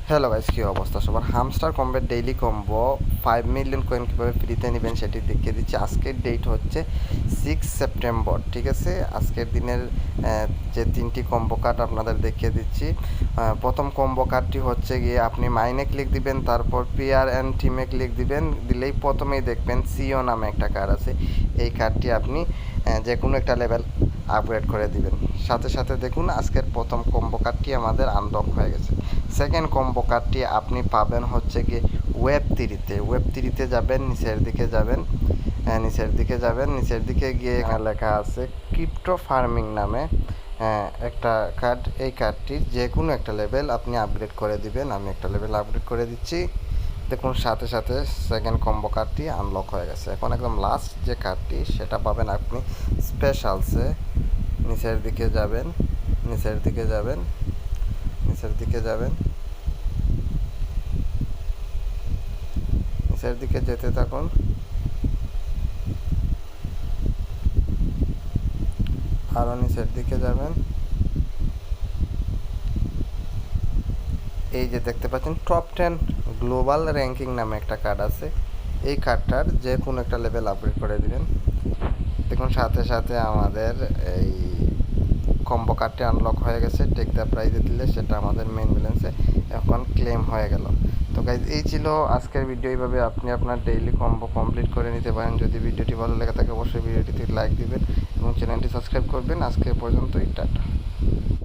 Hello guys, কী অবস্থা সবার? হামস্টার কম্বের ডেইলি কম্বো 5 মিলিয়ন কয়েন কীভাবে ফ্রিতে নেবেন সেটি দেখিয়ে দিচ্ছি। আজকের ডেট হচ্ছে 6 সেপ্টেম্বর, ঠিক আছে? আজকের দিনের যে 3টি কম্বো কার্ড আপনাদের দেখিয়ে দিচ্ছি। প্রথম কম্বো কার্ডটি হচ্ছে গিয়ে আপনি মাইনে ক্লিক দিবেন, তারপর পিআর অ্যান্ড টিমে ক্লিক দিবেন, দিলেই প্রথমেই দেখবেন সিও নামে একটা কার্ড আছে। এই কার্ডটি আপনি যে কোনো একটা লেভেল আপগ্রেড করে দিবেন। সাথে সাথে দেখুন আজকের প্রথম কম্বো কার্ডটি আমাদের আনলক হয়ে গেছে। সেকেন্ড কম্বো কার্ডটি আপনি পাবেন হচ্ছে গিয়ে ওয়েব থ্রিতে যাবেন, নিচের দিকে যাবেন, নিচের দিকে গিয়ে এখানে লেখা আছে ক্রিপ্টো ফার্মিং নামে একটা কার্ড। এই কার্ডটি যে কোনো একটা লেভেল আপনি আপগ্রেড করে দিবেন। আমি একটা লেভেল আপগ্রেড করে দিচ্ছি। দেখুন সাথে সাথে সেকেন্ড কম্বো কার্ডটি আনলক হয়ে গেছে। এখন একদম লাস্ট যে কার্ডটি সেটা পাবেন আপনি স্পেশালসে। নিচের দিকে যাবেন, নিচের দিকে যাবেন, নিচের দিকে যাবেন, নিচের দিকে যেতে থাকুন। আরও নিচের দিকে যাবেন। এই যে দেখতে পাচ্ছেন টপ 10 গ্লোবাল র্যাঙ্কিং নামে একটা কার্ড আছে। এই কার্ডটার যে কোনো একটা লেভেল আপগ্রেড করে দিবেন। দেখুন সাথে সাথে আমাদের এই কম্বো কার্ডটি আনলক হয়ে গেছে। টেক দ্য প্রাইজে দিলে সেটা আমাদের মেইন ব্যালেন্সে এখন ক্লেম হয়ে গেল। তো গাইজ, এই ছিল আজকের ভিডিও। এইভাবে আপনি আপনার ডেইলি কম্বো কমপ্লিট করে নিতে পারেন। যদি ভিডিওটি ভালো লেগে থাকে অবশ্যই ভিডিওটিতে লাইক দিবেন এবং চ্যানেলটি সাবস্ক্রাইব করবেন। আজকে পর্যন্তই, টাটা।